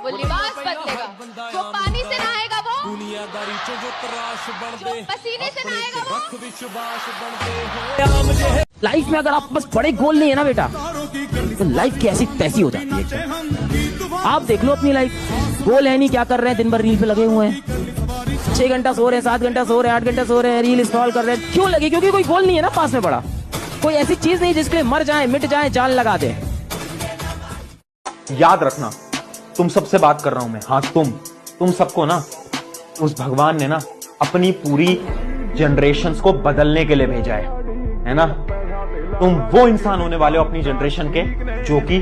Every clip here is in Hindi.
वो लिबास बदलेगा, जो पानी से नहाएगा वो, जो पसीने से नहाएगा वो। लाइफ में अगर आप बस बड़े गोल नहीं है ना बेटा, तो लाइफ कैसी तैसी हो जाती है। आप देख लो अपनी लाइफ, गोल है नहीं, क्या कर रहे हैं, दिन भर रील पे लगे हुए हैं, 6 घंटा सो रहे हैं, 7 घंटा सो रहे हैं, 8 घंटा सो रहे हैं, रील स्क्रॉल कर रहे हैं। क्यों लगे? क्योंकि कोई गोल नहीं है ना पास में पड़ा, कोई ऐसी चीज नहीं जिसके लिए मर जाए, मिट जाए, जान लगा दे। याद रखना, तुम सबसे बात कर रहा हूं मैं। हाँ, तुम सबको ना उस भगवान ने ना अपनी पूरी जनरेशन्स को बदलने के लिए भेजा है ना। तुम वो इंसान होने वाले हो अपनी जनरेशन के जो कि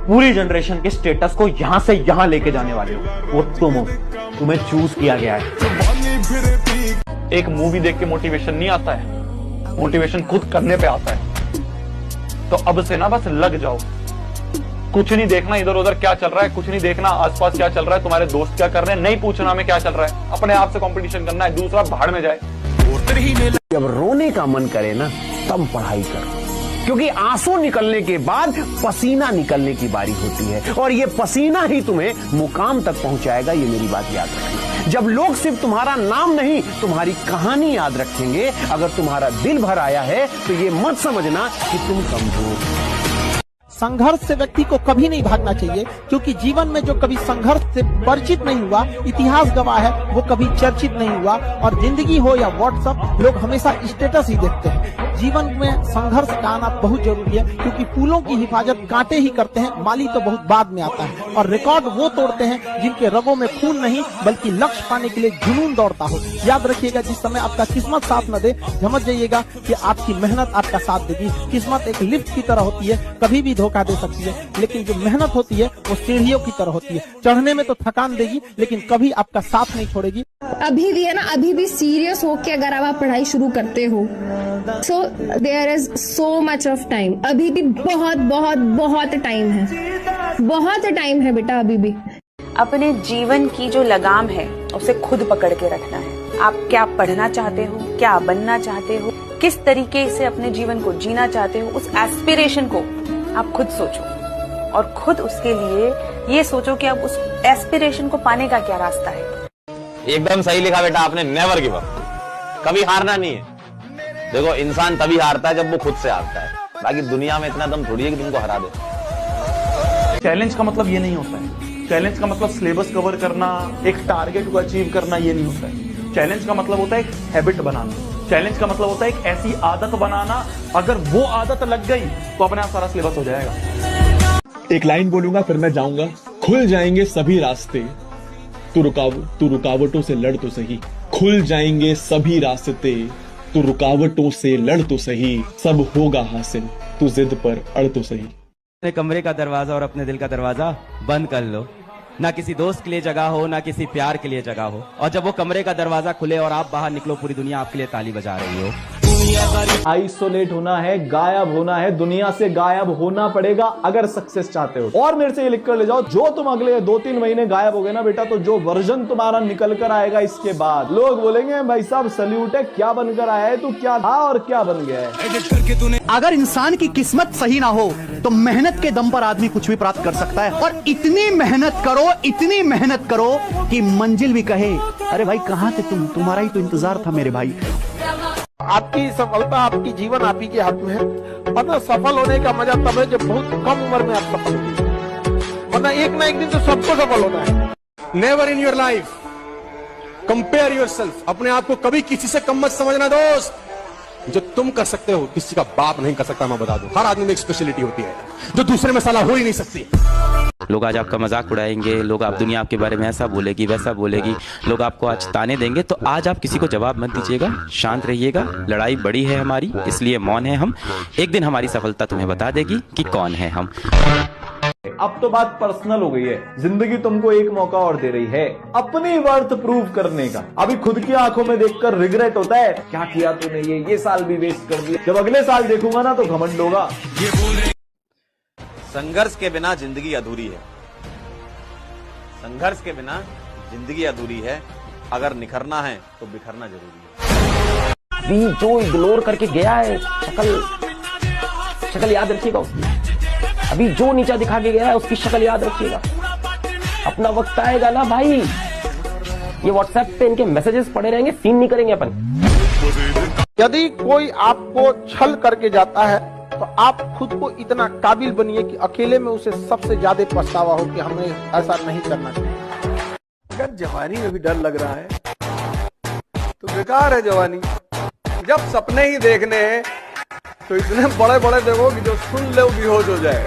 पूरी जनरेशन के स्टेटस को यहां से यहां लेके जाने वाले हो। वो तुम हो, तुम्हें चूज किया गया है। एक मूवी देख के मोटिवेशन नहीं आता है, मोटिवेशन खुद करने पे आता है। तो अब से ना बस लग जाओ, कुछ नहीं देखना इधर उधर क्या चल रहा है, कुछ नहीं देखना आसपास क्या चल रहा है, तुम्हारे दोस्त क्या कर रहे हैं, नहीं पूछना हमें क्या चल रहा है। अपने आप से कंपटीशन करना है, दूसरा भाड़ में जाए। जब रोने का मन करे ना तब पढ़ाई करो, क्योंकि आंसू निकलने के बाद पसीना निकलने की बारी होती है, और ये पसीना ही तुम्हें मुकाम तक पहुंचाएगा। ये मेरी बात याद रखना। जब लोग सिर्फ तुम्हारा नाम नहीं तुम्हारी कहानी याद रखेंगे, अगर तुम्हारा दिल भर आया है तो ये मत समझना कि तुम कमजोर। संघर्ष से व्यक्ति को कभी नहीं भागना चाहिए, क्योंकि जीवन में जो कभी संघर्ष से परिचित नहीं हुआ, इतिहास गवाह है, वो कभी चर्चित नहीं हुआ। और जिंदगी हो या व्हाट्सएप, लोग हमेशा स्टेटस ही देखते हैं। जीवन में संघर्ष का आना बहुत जरूरी है, क्योंकि फूलों की हिफाजत कांटे ही करते हैं, माली तो बहुत बाद में आता है। और रिकॉर्ड वो तोड़ते हैं जिनके रगों में खून नहीं बल्कि लक्ष्य पाने के लिए जुनून दौड़ता हो। याद रखिएगा, जिस समय आपका किस्मत साथ न दे, समझ जाइएगा कि आपकी मेहनत आपका साथ देगी। किस्मत एक लिफ्ट की तरह होती है, कभी भी धोखा दे सकती है, लेकिन जो मेहनत होती है वो सीढ़ियों की तरह होती है। चढ़ने में तो थकान देगी, लेकिन कभी आपका साथ नहीं छोड़ेगी। अभी भी है ना, अभी भी सीरियस होके अगर आप पढ़ाई शुरू करते हो, so there is so much of time. अभी भी बहुत बहुत बहुत टाइम है, बहुत टाइम है बेटा। अभी भी अपने जीवन की जो लगाम है उसे खुद पकड़ के रखना है। आप क्या पढ़ना चाहते हो, क्या बनना चाहते हो, किस तरीके से अपने जीवन को जीना चाहते हो, उस एस्पिरेशन को आप खुद सोचो, और खुद उसके लिए ये सोचो कि आप उस एस्पिरेशन को पाने का क्या रास्ता है। एकदम सही लिखा बेटा आपने, नेवर गिव अप, कभी हारना नहीं है। देखो, इंसान तभी हारता है जब वो खुद से हारता है, बाकी दुनिया में इतना दम थोड़ी है कि तुमको हरा दे। चैलेंज का मतलब ये नहीं होता है, चैलेंज का मतलब सिलेबस कवर करना, एक टारगेट को अचीव करना, ये नहीं होता है। चैलेंज का मतलब होता है एक हैबिट बनाना, चैलेंज का मतलब होता है एक ऐसी आदत बनाना, अगर वो आदत लग गई तो अपने आप सारा सिलेबस हो जाएगा। एक लाइन बोलूंगा फिर मैं जाऊंगा। खुल जाएंगे सभी रास्ते, तू रुकावटों से लड़ तो सही। खुल जाएंगे सभी रास्ते, तू रुकावटों से लड़ तो सही। सब होगा हासिल, तू जिद पर अड़ तो सही। अपने कमरे का दरवाजा और अपने दिल का दरवाजा बंद कर लो। ना किसी दोस्त के लिए जगह हो, ना किसी प्यार के लिए जगह हो, और जब वो कमरे का दरवाजा खुले और आप बाहर निकलो, पूरी दुनिया आपके लिए ताली बजा रही हो। आइसोलेट होना है, गायब होना है, दुनिया से गायब होना पड़ेगा अगर सक्सेस चाहते हो। और मेरे से ये लिख कर ले जाओ, जो तुम अगले 2-3 महीने गायब हो गए ना बेटा, तो जो वर्जन तुम्हारा निकल कर आएगा इसके बाद, लोग बोलेंगे भाई साहब सल्यूट है, क्या बनकर आया है तू, क्या था और क्या बन गया है। अगर इंसान की किस्मत सही ना हो तो मेहनत के दम पर आदमी कुछ भी प्राप्त कर सकता है। और इतनी मेहनत करो कि मंजिल भी कहे, अरे भाई कहाँ थे तुम, तुम्हारा ही तो इंतजार था मेरे भाई। आपकी सफलता, आपकी जीवन आप ही के हाथ में है। वरना सफल होने का मजा तब है जब बहुत कम उम्र में आप सफल होंगे, वरना एक ना एक दिन तो सबको सफल होना है। Never in your life compare yourself. अपने आप को कभी किसी से कम मत समझना दोस्त। जो तुम कर सकते हो किसी का बाप नहीं कर सकता, मैं बता दूं। हर आदमी में एक स्पेशलिटी होती है जो दूसरे में साला हो ही नहीं सकती। लोग आज आपका मजाक उड़ाएंगे, लोग आप दुनिया आपके बारे में ऐसा बोलेगी वैसा बोलेगी, लोग आपको आज ताने देंगे, तो आज आप किसी को जवाब मत दीजिएगा, शांत रहिएगा। लड़ाई बड़ी है हमारी, इसलिए मौन है हम। एक दिन हमारी सफलता तुम्हें बता देगी कि कौन है हम। अब तो बात पर्सनल हो गई है। जिंदगी तुमको एक मौका और दे रही है अपनी वर्थ प्रूव करने का। अभी खुद की आंखों में देखकर रिग्रेट होता है, क्या किया तूने, ये साल भी वेस्ट कर दिया। जब अगले साल देखूंगा ना तो घमंड होगा। संघर्ष के बिना जिंदगी अधूरी है, संघर्ष के बिना जिंदगी अधूरी है। अगर निखरना है तो बिखरना जरूरी है। अभी जो इग्नोर करके गया है, शक्ल याद रखिएगा उसकी। अभी जो नीचा दिखा के गया है उसकी शक्ल याद रखिएगा। अपना वक्त आएगा ना भाई, ये व्हाट्सएप पे इनके मैसेजेस पड़े रहेंगे, सीन नहीं करेंगे अपन। यदि कोई आपको छल करके जाता है तो आप खुद को इतना काबिल बनिए कि अकेले में उसे सबसे ज्यादा पछतावा हो कि हमें ऐसा नहीं करना चाहिए। अगर जवानी में भी डर लग रहा है तो बेकार है जवानी। जब सपने ही देखने हैं तो इतने बड़े बड़े देखो कि जो सुन ले वो बेहोश हो जाए।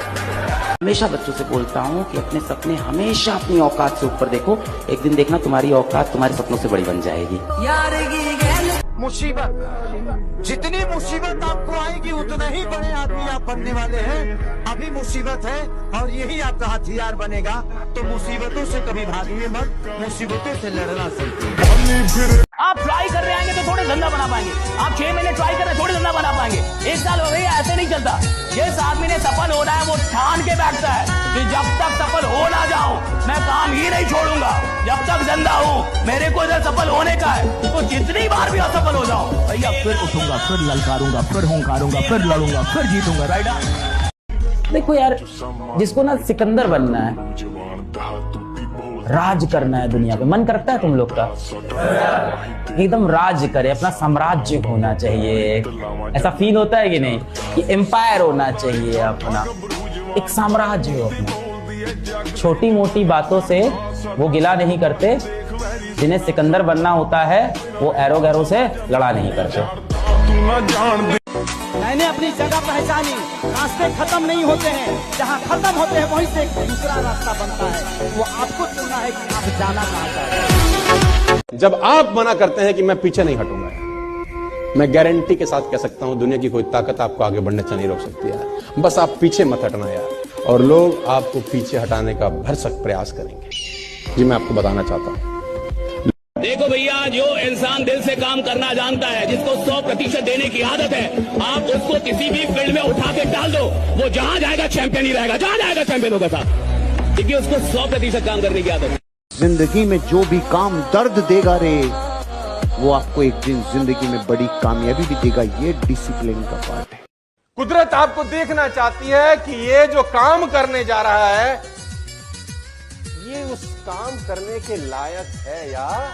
हमेशा बच्चों से बोलता हूँ कि अपने सपने हमेशा अपनी औकात से ऊपर देखो, एक दिन देखना तुम्हारी औकात तुम्हारे सपनों से बड़ी बन जाएगी। मुसीबत, जितनी मुसीबत आपको आएगी उतने ही बड़े आदमी आप बनने वाले हैं। अभी मुसीबत है और यही आपका हथियार बनेगा, तो मुसीबतों से कभी भागिए मत, मुसीबतों से लड़ना सीखिए। आप ट्राई कर रहे आएंगे तो थोड़े धंधा बना पाएंगे, आप 6 महीने ट्राई कर रहे थोड़े धंधा बना पाएंगे, 1 साल हो गई, ऐसे नहीं चलता। जिस आदमी ने सफल होना है वो ठान के बैठता है कि जब तक सफल हो ना जाऊं मैं काम ही नहीं छोड़ूंगा, जब तक जिंदा हूं मेरे को इधर सफल होने का है, तो जितनी बार भी असफल हो जाऊं भैया फिर उठूंगा, फिर ललकारूंगा, फिर हुंकारूंगा, फिर लड़ूंगा, फिर जीतूंगा। राइट। देखो यार, जिसको ना सिकंदर बनना है, राज करना है दुनिया पे, मन करता है तुम लोग का एकदम राज करे, अपना साम्राज्य होना चाहिए, ऐसा फील होता है कि नहीं कि एम्पायर होना चाहिए, अपना एक साम्राज्य हो अपना। छोटी मोटी बातों से वो गिला नहीं करते, जिन्हें सिकंदर बनना होता है वो एरो गैरो से लड़ा नहीं करते। मैंने अपनी जगह पहचानी, रास्ते खत्म नहीं होते हैं, जहाँ खत्म होते हैं वहीं से एक दूसरा रास्ता बनता है। वो आपको चुनना है कि आप जाना कहाँ चाहते हैं। जब आप मना करते हैं कि मैं पीछे नहीं हटूंगा, मैं गारंटी के साथ कह सकता हूं दुनिया की कोई ताकत आपको आगे बढ़ने से नहीं रोक सकती यार। बस आप पीछे मत हटना यार, और लोग आपको पीछे हटाने का भरसक प्रयास करेंगे। जी मैं आपको बताना चाहता हूं, देखो भैया, जो इंसान दिल से काम करना जानता है, जिसको 100% देने की आदत है, आप उसको किसी भी फील्ड में उठा के डाल दो, वो जहां जाएगा चैंपियन ही रहेगा, जहां जाएगा चैंपियन होगा साहब, क्योंकि उसको 100% काम करने की आदत है। जिंदगी में जो भी काम दर्द देगा रे, वो आपको एक दिन जिंदगी में बड़ी कामयाबी भी देगा। ये डिसिप्लिन का पार्ट है। कुदरत आपको देखना चाहती है कि ये जो काम करने जा रहा है ये उस काम करने के लायक है यार।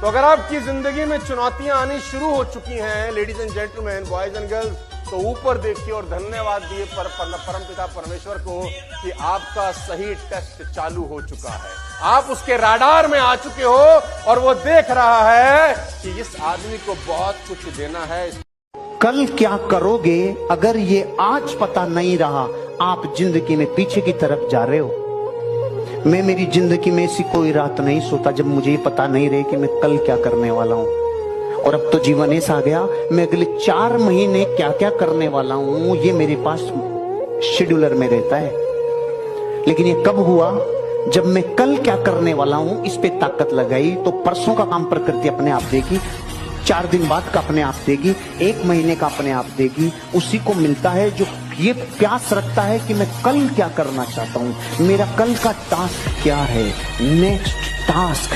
तो अगर आपकी जिंदगी में चुनौतियां आनी शुरू हो चुकी हैं ladies and gentleman, boys and girls, तो ऊपर देखिए और धन्यवाद दिए परमपिता परमेश्वर को कि आपका सही टेस्ट चालू हो चुका है। आप उसके राडार में आ चुके हो और वो देख रहा है कि इस आदमी को बहुत कुछ देना है। कल क्या करोगे अगर ये आज पता नहीं रहा, आप जिंदगी में पीछे की तरफ जा रहे हो। मैं मेरी जिंदगी में ऐसी कोई रात नहीं सोता जब मुझे ये पता नहीं रहे कि मैं कल क्या करने वाला हूं। और अब तो जीवन ऐसा आ गया, मैं अगले 4 महीने क्या क्या करने वाला हूं ये मेरे पास शेड्यूलर में रहता है। लेकिन ये कब हुआ? जब मैं कल क्या करने वाला हूं इस पे ताकत लगाई, तो परसों का काम प्रकृति अपने आप देगी, 4 दिन बाद का अपने आप देगी, 1 महीने का अपने आप देगी। उसी को मिलता है जो ये प्यास रखता है कि मैं कल क्या करना चाहता हूं, मेरा कल का टास्क क्या है, नेक्स्ट टास्क।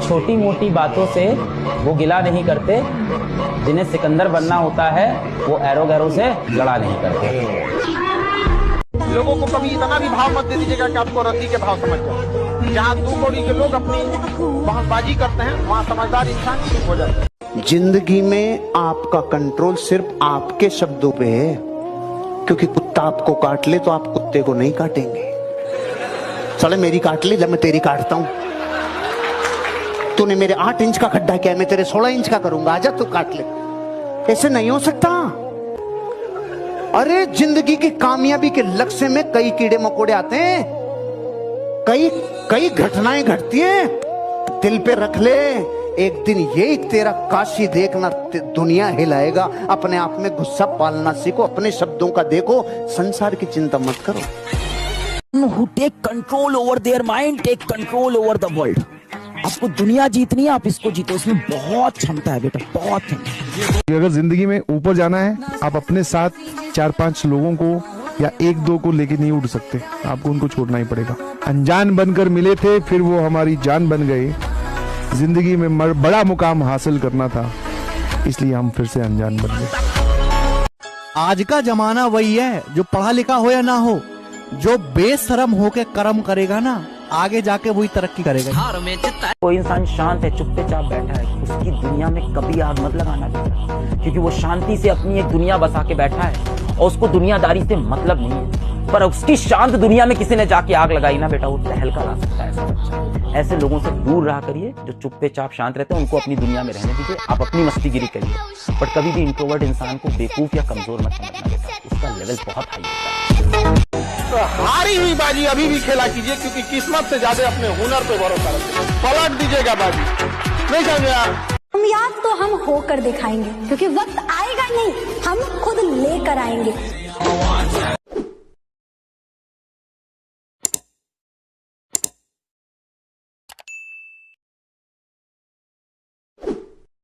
छोटी मोटी बातों से वो गिला नहीं करते, जिन्हें सिकंदर बनना होता है वो एरो गैरो से लड़ा नहीं करते। लोगों को कभी इतना भी भाव मत दे दीजिएगा कि आपको रद्दी के भाव समझ जाए। जहाँ 2 कौड़ी के लोग अपनी बहसबाजी करते हैं वहाँ समझदार इंसान चुप हो जाता है। जिंदगी में आपका कंट्रोल सिर्फ आपके शब्दों पे है, क्योंकि कुत्ता आपको काट ले तो आप कुत्ते को नहीं काटेंगे। चले मेरी काट ले, जब मैं तेरी काटता हूं। तूने मेरे 8 इंच का खड्डा किया, मैं तेरे 16 इंच का करूंगा, आजा तू काट ले। ऐसे नहीं हो सकता। अरे जिंदगी की कामयाबी के लक्ष्य में कई कीड़े मकोड़े आते हैं, कई घटनाएं घटती हैं। दिल पे रख ले, एक दिन यही तेरा काशी देखना दुनिया हिलाएगा। अपने आप में गुस्सा पालना सीखो, अपने शब्दों का देखो, संसार की चिंता मत करो। Who take control over their mind, take control over the world. आपको दुनिया जीतनी है, आप इसको जीतो, इसमें बहुत क्षमता है बेटा, बहुत क्षमता। अगर जिंदगी में ऊपर जाना है, आप अपने साथ 4-5 लोगों को या 1-2 को लेके नहीं उड़ सकते, आपको उनको छोड़ना ही पड़ेगा। अनजान बनकर मिले थे, फिर वो हमारी जान बन गए। जिंदगी में बड़ा मुकाम हासिल करना था, इसलिए हम फिर से अनजान बन गए। आज का जमाना वही है, जो पढ़ा लिखा हो या ना हो, जो बेशरम होके कर्म करेगा ना, आगे जाके वही तरक्की करेगा। कोई इंसान शांत है, चुप्पे चाप बैठा है, उसकी दुनिया में कभी आग मत लगाना बेटा, क्योंकि वो शांति से अपनी एक दुनिया बसा के बैठा है और उसको दुनियादारी से मतलब नहीं है। पर उसकी शांत दुनिया में किसी ने जाके आग लगाई ना बेटा, वो तहलका ला सकता है ऐसा बच्चा। ऐसे लोगों से दूर रहा करिए जो चुप्पे चाप शांत रहते हैं, उनको अपनी दुनिया में रहने दीजिए, आप अपनी मस्तीगिरी करिए। पर कभी भी इंट्रोवर्ट इंसान को बेवकूफ या कमजोर मत समझना बेटा, उसका लेवल बहुत हाई होता है। तो हारी हुई बाजी अभी भी खेला कीजिए, क्योंकि किस्मत से ज्यादा अपने हुनर पे भरोसा रखिए। पलट दीजिएगा बाजी, नहीं समझे? कामयाब तो हम होकर दिखाएंगे, क्योंकि वक्त आएगा नहीं, हम खुद लेकर आएंगे।